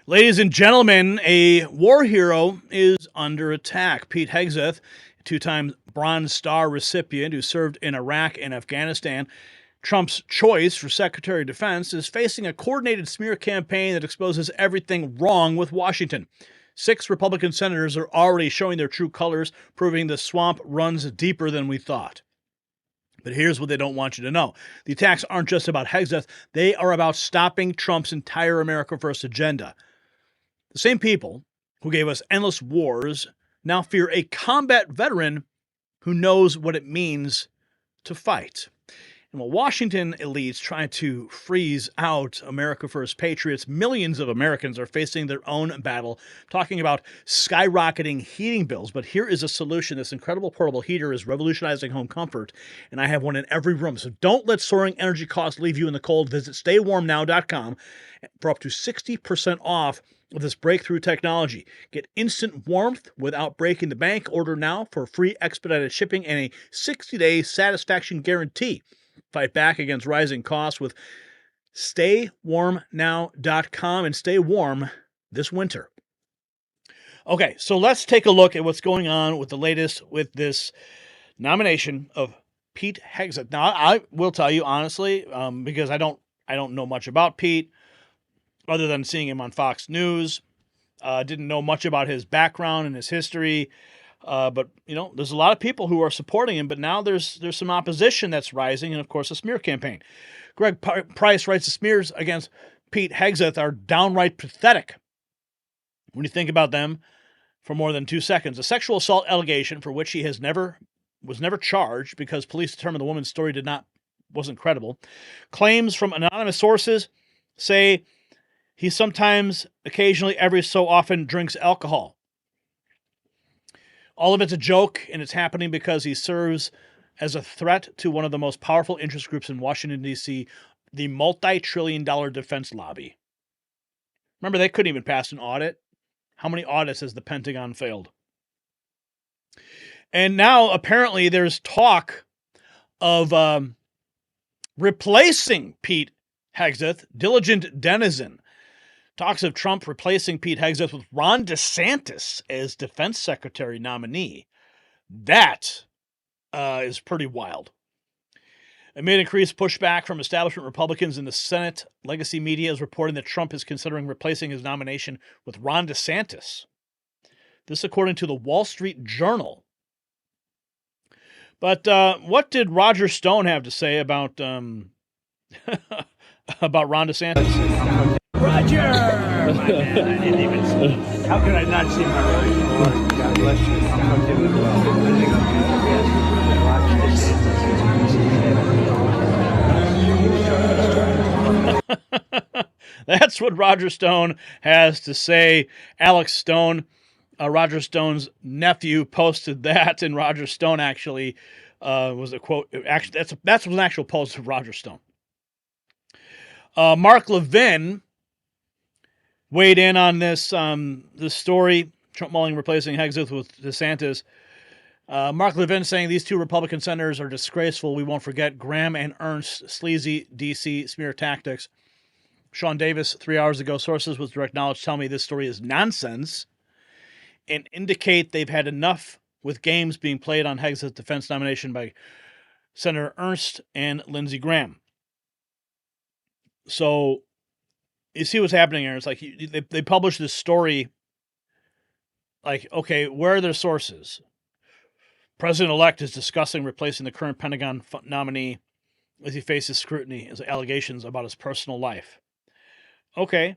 Ladies and gentlemen, a war hero is under attack. Pete Hegseth, two-time Bronze Star recipient who served in Iraq and Afghanistan, Trump's choice for Secretary of Defense, is facing a coordinated smear campaign that exposes everything wrong with Washington. 6 Republican senators are already showing their true colors, proving the swamp runs deeper than we thought. But here's what they don't want you to know. The attacks aren't just about Hegseth. They are about stopping Trump's entire America First agenda. The same people who gave us endless wars now fear a combat veteran who knows what it means to fight. And while Washington elites try to freeze out America First patriots, millions of Americans are facing their own battle, talking about skyrocketing heating bills. But here is a solution. This incredible portable heater is revolutionizing home comfort, and I have one in every room. So don't let soaring energy costs leave you in the cold. Visit staywarmnow.com for up to 60% off of this breakthrough technology. Get instant warmth without breaking the bank. Order now for free expedited shipping and a 60-day satisfaction guarantee. Fight back against rising costs with staywarmnow.com and stay warm this winter. Okay, so let's take a look at what's going on with the latest with this nomination of Pete Hegseth. Now, I will tell you honestly, because I don't know much about Pete other than seeing him on Fox News. Didn't know much about his background and his history. But, you know, there's a lot of people who are supporting him, but now there's some opposition that's rising, and, of course, a smear campaign. Greg Price writes the smears against Pete Hegseth are downright pathetic when you think about them for more than 2 seconds. A sexual assault allegation for which he was never charged because police determined the woman's story wasn't credible. Claims from anonymous sources say he sometimes, occasionally, every so often drinks alcohol. All of it's a joke, and it's happening because he serves as a threat to one of the most powerful interest groups in Washington, D.C., the multi-trillion-dollar defense lobby. Remember, they couldn't even pass an audit. How many audits has the Pentagon failed? And now, apparently, there's talk of replacing Pete Hegseth, diligent denizen. Talks of Trump replacing Pete Hegseth with Ron DeSantis as defense secretary nominee. That is pretty wild. Amid increased pushback from establishment Republicans in the Senate, legacy media is reporting that Trump is considering replacing his nomination with Ron DeSantis. This according to the Wall Street Journal. But what did Roger Stone have to say about about Ron DeSantis? Roger! My man, I didn't even see. How could I not see my Roger? God bless you. I'm doing well. That's what Roger Stone has to say. Alex Stone, Roger Stone's nephew, posted that, and Roger Stone actually was a quote. Actually, that's an actual post of Roger Stone. Mark Levin weighed in on this story, Trump mulling replacing Hegseth with DeSantis. Mark Levin saying these 2 Republican senators are disgraceful. We won't forget Graham and Ernst's sleazy D.C. smear tactics. Sean Davis, 3 hours ago, sources with direct knowledge tell me this story is nonsense and indicate they've had enough with games being played on Hegseth's defense nomination by Senator Ernst and Lindsey Graham. So you see what's happening here. It's like they publish this story like, okay, where are their sources? President-elect is discussing replacing the current Pentagon nominee as he faces scrutiny as allegations about his personal life. Okay,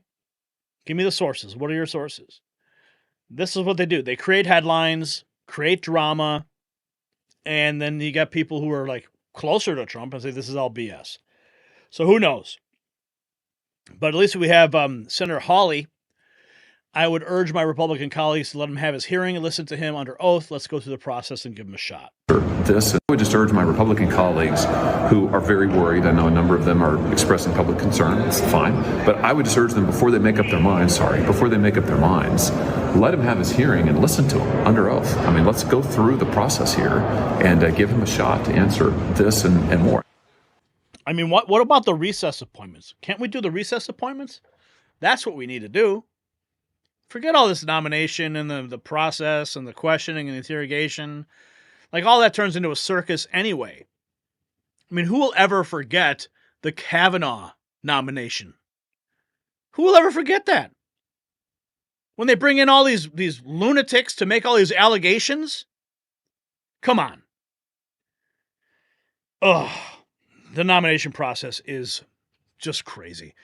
give me the sources. What are your sources? This is what they do. They create headlines, create drama, and then you got people who are like closer to Trump and say this is all BS. So who knows? But at least we have Senator Hawley. I would urge my Republican colleagues to let him have his hearing and listen to him under oath. Let's go through the process and give him a shot. I would just urge my Republican colleagues who are very worried. I know a number of them are expressing public concern. It's fine. But I would just urge them before they make up their minds, let him have his hearing and listen to him under oath. I mean, let's go through the process here and give him a shot to answer this and more. I mean, what about the recess appointments? Can't we do the recess appointments? That's what we need to do. Forget all this nomination and the process and the questioning and the interrogation. Like, all that turns into a circus anyway. I mean, who will ever forget the Kavanaugh nomination? Who will ever forget that? When they bring in all these lunatics to make all these allegations? Come on. Ugh. The nomination process is just crazy.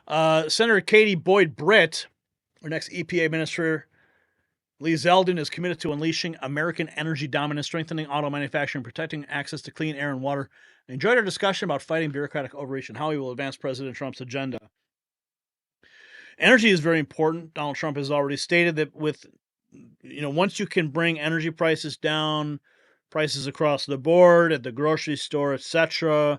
Senator Katie Boyd Britt, our next EPA minister, Lee Zeldin, is committed to unleashing American energy dominance, strengthening auto manufacturing, protecting access to clean air and water. I enjoyed our discussion about fighting bureaucratic overreach and how he will advance President Trump's agenda. Energy is very important. Donald Trump has already stated that once you can bring energy prices down, prices across the board, at the grocery store, etc.,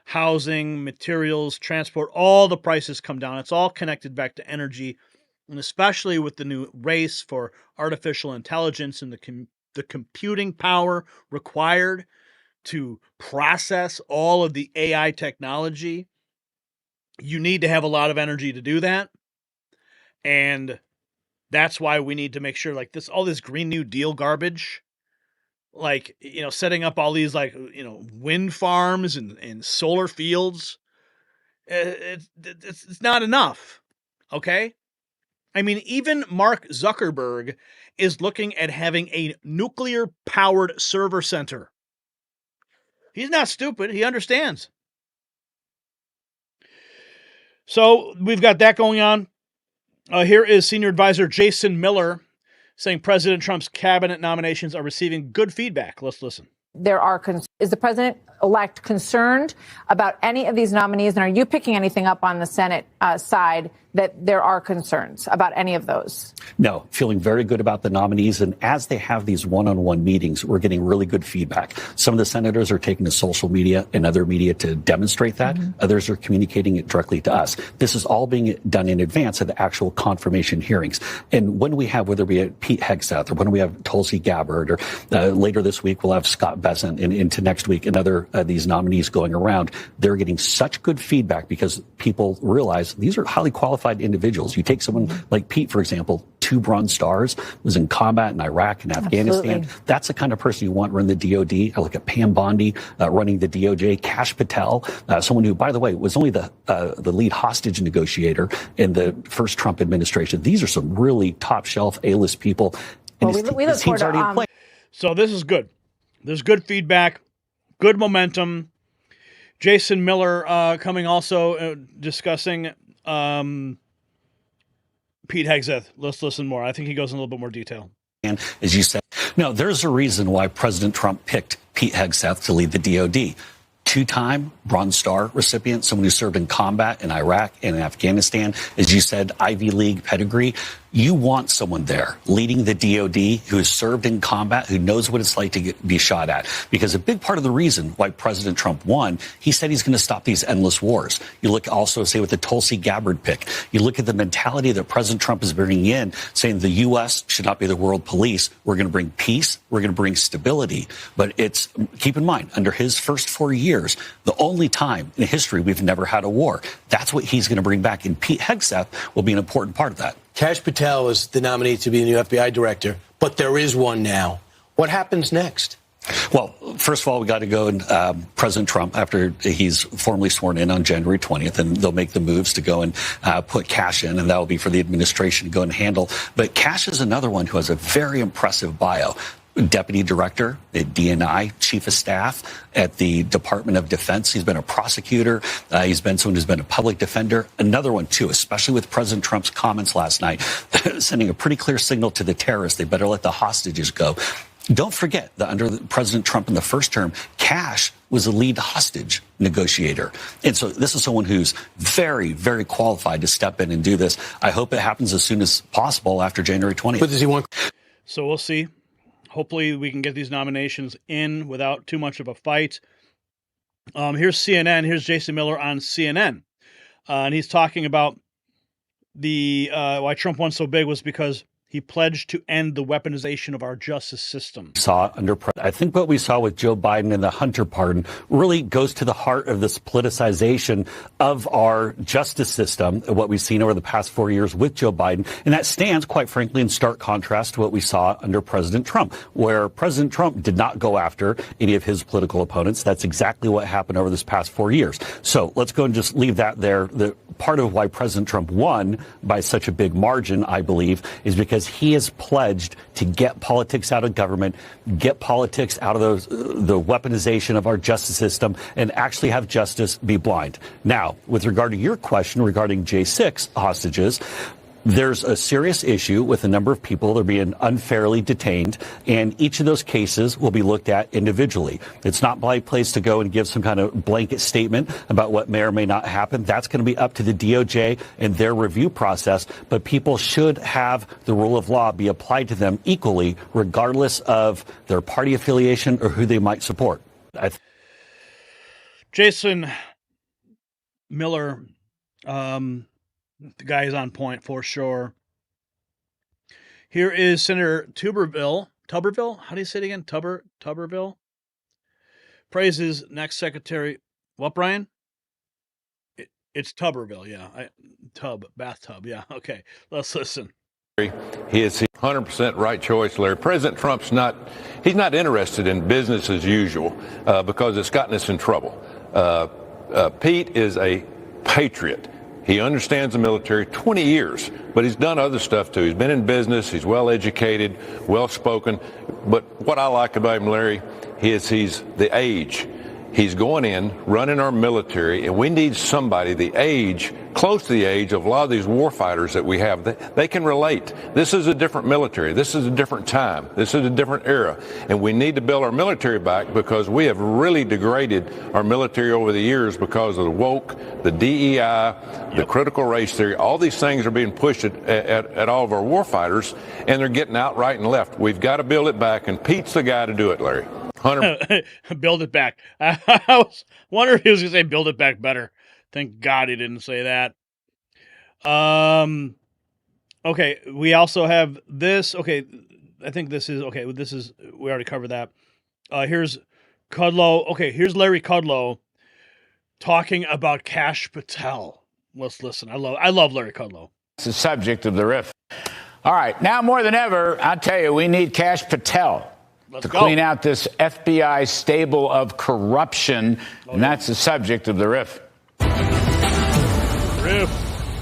housing, materials, transport, all the prices come down. It's all connected back to energy, and especially with the new race for artificial intelligence and the computing power required to process all of the AI technology. You need to have a lot of energy to do that. And that's why we need to make sure, like, all this Green New Deal garbage, like, setting up all these, like, wind farms and solar fields, it's not enough. Okay. I mean, even Mark Zuckerberg is looking at having a nuclear powered server center. He's not stupid. He understands. So we've got that going on. Here is Senior Advisor Jason Miller saying President Trump's cabinet nominations are receiving good feedback. Let's listen. Is the president-elect concerned about any of these nominees? And are you picking anything up on the Senate side that there are concerns about any of those? No, feeling very good about the nominees. And as they have these one-on-one meetings, we're getting really good feedback. Some of the senators are taking to social media and other media to demonstrate that. Mm-hmm. Others are communicating it directly to us. This is all being done in advance of the actual confirmation hearings. And when we have, whether we have Pete Hegseth or when we have Tulsi Gabbard, or later this week we'll have Scott Bessent, and into next week another these nominees going around, they're getting such good feedback because people realize these are highly qualified individuals. You take someone like Pete, for example, 2 Bronze Stars, was in combat in Iraq and Afghanistan. Absolutely. That's the kind of person you want running the DOD. I look at Pam Bondi running the DOJ, Kash Patel, someone who, by the way, was only the lead hostage negotiator in the first Trump administration. These are some really top shelf A-list people. And well, we look team's already in play. So this is good. There's good feedback, good momentum. Jason Miller coming also discussing Pete Hegseth. Let's listen more. I think he goes in a little bit more detail. And as you said, no, there's a reason why President Trump picked Pete Hegseth to lead the DOD. 2-time Bronze Star recipient, someone who served in combat in Iraq and Afghanistan. As you said, Ivy League pedigree. You want someone there leading the DOD who has served in combat, who knows what it's like to be shot at. Because a big part of the reason why President Trump won, he said he's going to stop these endless wars. You look also, say, with the Tulsi Gabbard pick, you look at the mentality that President Trump is bringing in, saying the U.S. should not be the world police. We're going to bring peace. We're going to bring stability. But it's, keep in mind, under his first 4 years, the only time in history we've never had a war. That's what he's going to bring back. And Pete Hegseth will be an important part of that. Kash Patel is the nominee to be the new FBI director, but there is one now. What happens next? Well, first of all, we got to go and President Trump, after he's formally sworn in on January 20th, and they'll make the moves to go and put Kash in, and that will be for the administration to go and handle. But Kash is another one who has a very impressive bio. Deputy Director at DNI, Chief of Staff at the Department of Defense. He's been a prosecutor. He's been someone who's been a public defender. Another one, too, especially with President Trump's comments last night, sending a pretty clear signal to the terrorists. They better let the hostages go. Don't forget that under President Trump in the first term, Kash was a lead hostage negotiator. And so this is someone who's very, very qualified to step in and do this. I hope it happens as soon as possible after January 20th. But does he want? So we'll see. Hopefully we can get these nominations in without too much of a fight. Here's CNN. Here's Jason Miller on CNN. And he's talking about why Trump won so big was because He pledged to end the weaponization of our justice system. I think what we saw with Joe Biden and the Hunter pardon really goes to the heart of this politicization of our justice system, what we've seen over the past 4 years with Joe Biden. And that stands, quite frankly, in stark contrast to what we saw under President Trump, where President Trump did not go after any of his political opponents. That's exactly what happened over this past 4 years. So let's go and just leave that there. The part of why President Trump won by such a big margin, I believe, is because he has pledged to get politics out of government, get politics out of the weaponization of our justice system, and actually have justice be blind. Now, with regard to your question regarding J6 hostages, there's a serious issue with a number of people that are being unfairly detained, and each of those cases will be looked at individually. It's not my place to go and give some kind of blanket statement about what may or may not happen. That's going to be up to the DOJ and their review process, but people should have the rule of law be applied to them equally, regardless of their party affiliation or who they might support. Jason Miller, the guy is on point for sure. Here is Senator Tuberville. How do you say it again? Tuberville? Praises next secretary. What, Brian? It's Tuberville, yeah. Bathtub, yeah. Okay, let's listen. He is 100% right choice, Larry. President Trump's he's not interested in business as usual because it's gotten us in trouble. Pete is a patriot. He understands the military 20 years, but he's done other stuff too. He's been in business. He's well educated, well spoken. But what I like about him, Larry, is he's the age. He's going in, running our military, and we need somebody close to the age of a lot of these war fighters that we have. They can relate. This is a different military. This is a different time. This is a different era. And we need to build our military back because we have really degraded our military over the years because of the woke, the DEI, the critical race theory. All these things are being pushed at all of our war fighters, and they're getting out right and left. We've got to build it back, and Pete's the guy to do it, Larry. 100%. Build it back. I was wondering if he was going to say build it back better. Thank God he didn't say that. Okay, we also have this. Okay, I think this is, okay, we already covered that. Here's Kudlow. Okay, here's Larry Kudlow talking about Kash Patel. Let's listen. I love Larry Kudlow. It's the subject of the riff. All right, now more than ever, I'll tell you, we need Kash Patel to clean out this FBI stable of corruption, and that's the subject of the riff.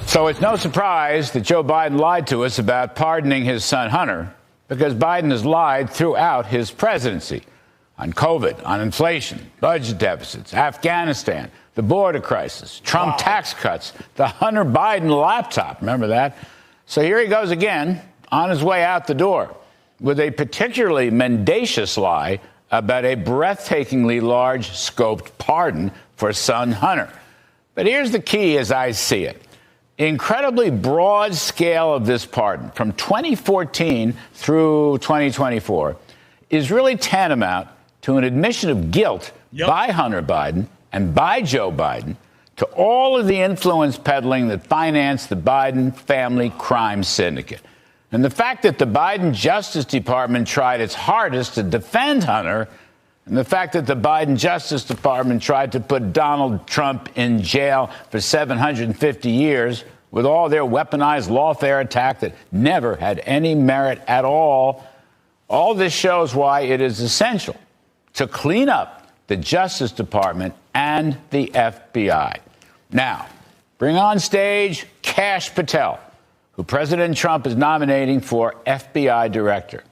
So it's no surprise that Joe Biden lied to us about pardoning his son Hunter, because Biden has lied throughout his presidency on COVID, on inflation, budget deficits, Afghanistan, the border crisis, Trump tax cuts, the Hunter Biden laptop. Remember that? So here he goes again on his way out the door with a particularly mendacious lie about a breathtakingly large-scoped pardon for son Hunter. But here's the key as I see it. Incredibly broad scale of this pardon from 2014 through 2024 is really tantamount to an admission of guilt by Hunter Biden and by Joe Biden to all of the influence peddling that financed the Biden family crime syndicate. And the fact that the Biden Justice Department tried its hardest to defend Hunter, and the fact that the Biden Justice Department tried to put Donald Trump in jail for 750 years with all their weaponized lawfare attack that never had any merit at all this shows why it is essential to clean up the Justice Department and the FBI. Now, bring on stage Kash Patel, who President Trump is nominating for FBI director.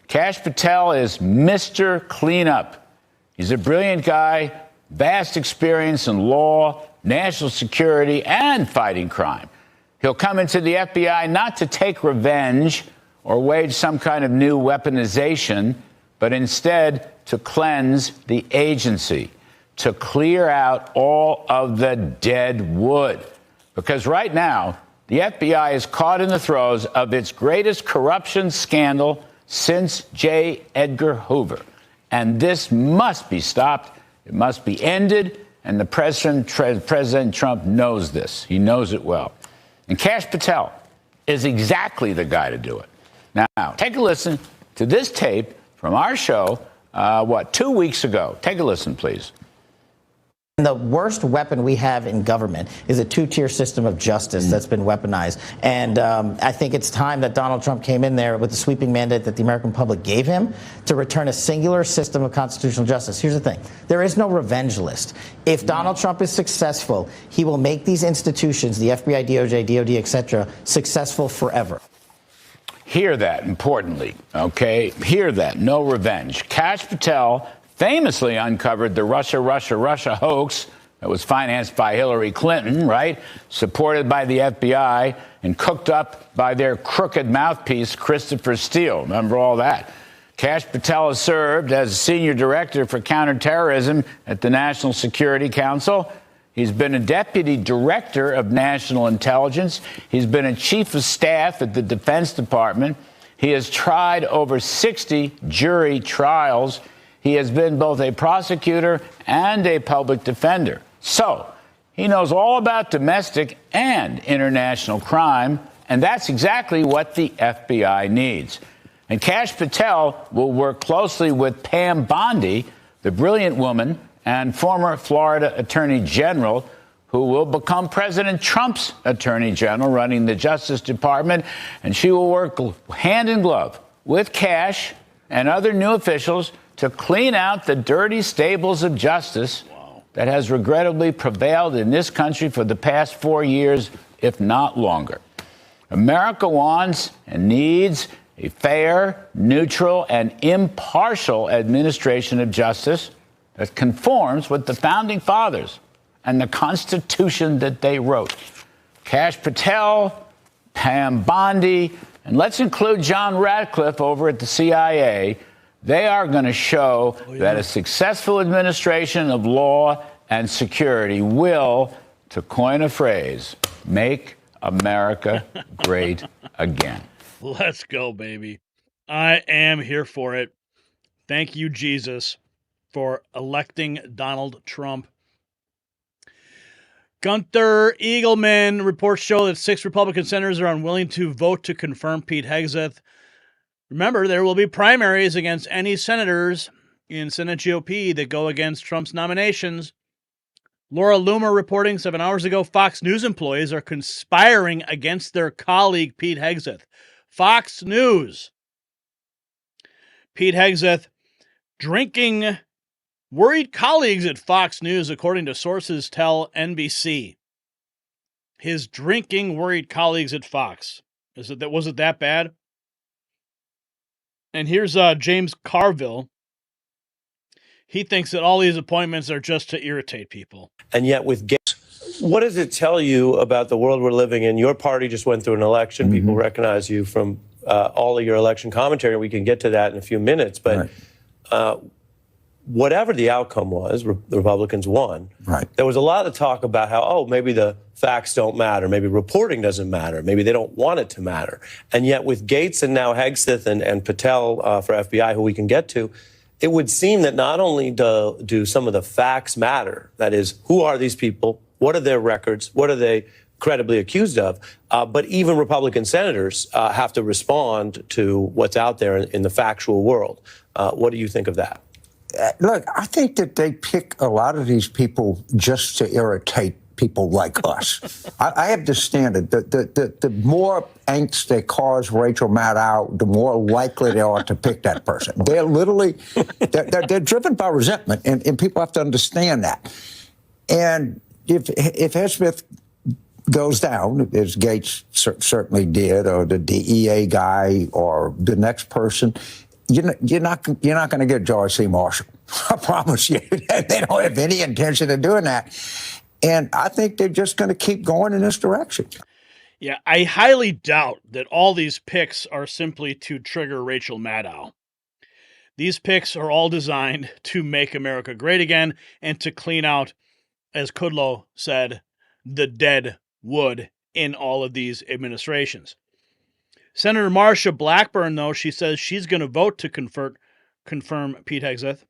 Kash Patel is Mr. Cleanup. He's a brilliant guy, vast experience in law, national security, and fighting crime. He'll come into the FBI not to take revenge or wage some kind of new weaponization, but instead to cleanse the agency, to clear out all of the dead wood. Because right now, the FBI is caught in the throes of its greatest corruption scandal since J. Edgar Hoover. And this must be stopped. It must be ended. And the President Trump knows this. He knows it well. And Kash Patel is exactly the guy to do it. Now, take a listen to this tape from our show, 2 weeks ago. Take a listen, please. The worst weapon we have in government is a two-tier system of justice that's been weaponized. And I think it's time that Donald Trump came in there with the sweeping mandate that the American public gave him to return a singular system of constitutional justice. Here's the thing. There is no revenge list. If Donald Trump is successful, he will make these institutions, the FBI, DOJ, DOD, et cetera, successful forever. Hear that, importantly, okay? Hear that, no revenge. Kash Patel famously uncovered the Russia hoax that was financed by Hillary Clinton, right? Supported by the FBI and cooked up by their crooked mouthpiece, Christopher Steele. Remember all that? Kash Patel has served as senior director for counterterrorism at the National Security Council. He's been a deputy director of national intelligence. He's been a chief of staff at the Defense Department. He has tried over 60 jury trials. He has been both a prosecutor and a public defender. So he knows all about domestic and international crime, and that's exactly what the FBI needs. And Kash Patel will work closely with Pam Bondi, the brilliant woman and former Florida Attorney General, who will become President Trump's Attorney General running the Justice Department, and she will work hand in glove with Kash and other new officials to clean out the dirty stables of justice that has regrettably prevailed in this country for the past 4 years, if not longer. America wants and needs a fair, neutral, and impartial administration of justice that conforms with the Founding Fathers and the Constitution that they wrote. Kash Patel, Pam Bondi, and let's include John Ratcliffe over at the CIA. They are going to show that a successful administration of law and security will, to coin a phrase, make America great again. Let's go, baby. I am here for it. Thank you, Jesus, for electing Donald Trump. Gunther Eagleman reports show that 6 Republican senators are unwilling to vote to confirm Pete Hegseth. Remember, there will be primaries against any senators in Senate GOP that go against Trump's nominations. Laura Loomer reporting 7 hours ago, Fox News employees are conspiring against their colleague Pete Hegseth. Fox News. Pete Hegseth drinking worried colleagues at Fox News, according to sources tell NBC. His drinking worried colleagues at Fox. Was it that bad? And here's James Carville. He thinks that all these appointments are just to irritate people. And yet with Gates, what does it tell you about the world we're living in? Your party just went through an election. Mm-hmm. People recognize you from all of your election commentary. We can get to that in a few minutes. But whatever the outcome was, the Republicans won. Right. There was a lot of talk about how, maybe the facts don't matter. Maybe reporting doesn't matter. Maybe they don't want it to matter. And yet with Gates and now Hegseth and Patel for FBI, who we can get to, it would seem that not only do some of the facts matter, that is, who are these people? What are their records? What are they credibly accused of? But even Republican senators have to respond to what's out there in the factual world. What do you think of that? Look, I think that they pick a lot of these people just to irritate people like us. I have this standard. The more angst they cause Rachel Maddow, the more likely they are to pick that person. They're literally, they're driven by resentment, and people have to understand that. And if Hegseth goes down, as Gates certainly did, or the DEA guy, or the next person, you're not going to get George C. Marshall. I promise you. They don't have any intention of doing that. And I think they're just going to keep going in this direction. Yeah, I highly doubt that all these picks are simply to trigger Rachel Maddow. These picks are all designed to make America great again and to clean out, as Kudlow said, the dead wood in all of these administrations. Senator Marsha Blackburn, though, she says she's going to vote to confirm Pete Hegseth.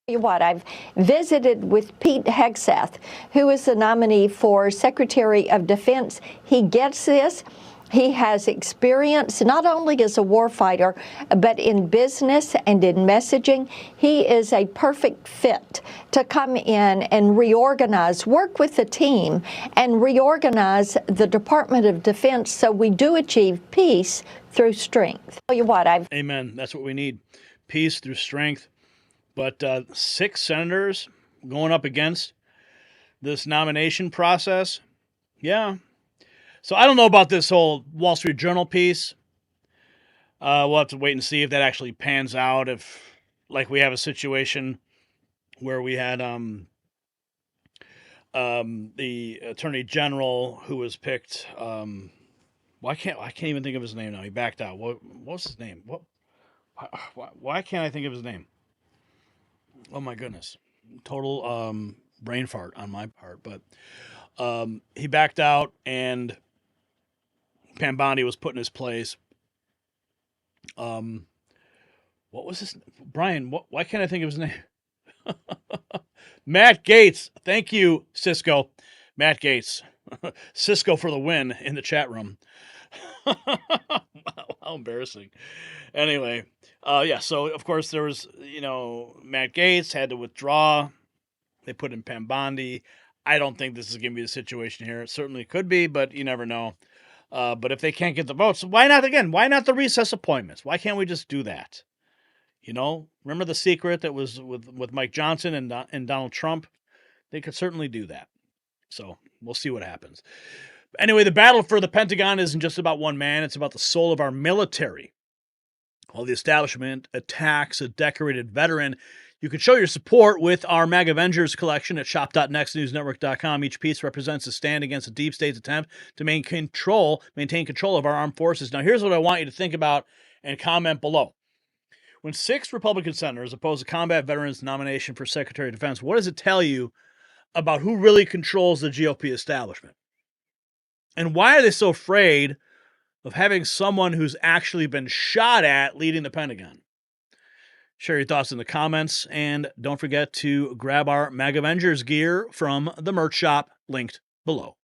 What, I've visited with Pete Hegseth, who is the nominee for Secretary of Defense. He gets this. He has experience not only as a warfighter, but in business and in messaging. He is a perfect fit to come in and reorganize, work with the team, and reorganize the Department of Defense so we do achieve peace through strength. Tell you what, Amen. That's what we need. Peace through strength. But 6 senators going up against this nomination process. Yeah. So I don't know about this whole Wall Street Journal piece. We'll have to wait and see if that actually pans out. If, like, we have a situation where we had the Attorney General who was picked. I can't even think of his name now. He backed out. What's his name? Why can't I think of his name? Oh my goodness! Total brain fart on my part. But he backed out, and Pam Bondi was put in his place. What was his Brian? Why can't I think of his name? Matt Gaetz. Thank you, Cisco. Matt Gaetz. Cisco for the win in the chat room. How embarrassing. Anyway, yeah, so of course there was, Matt Gaetz had to withdraw. They put in Pam Bondi. I don't think this is going to be the situation here. It certainly could be, but you never know. But if they can't get the votes, why not again? Why not the recess appointments? Why can't we just do that? Remember the secret that was with Mike Johnson and Donald Trump? They could certainly do that. So we'll see what happens. Anyway, the battle for the Pentagon isn't just about one man. It's about the soul of our military. While the establishment attacks a decorated veteran, you can show your support with our MAG Avengers collection at shop.nextnewsnetwork.com. Each piece represents a stand against the deep state's attempt to maintain control of our armed forces. Now, here's what I want you to think about and comment below. When 6 Republican senators oppose a combat veterans nomination for Secretary of Defense, what does it tell you about who really controls the GOP establishment? And why are they so afraid of having someone who's actually been shot at leading the Pentagon? Share your thoughts in the comments, and don't forget to grab our MAG Avengers gear from the merch shop linked below.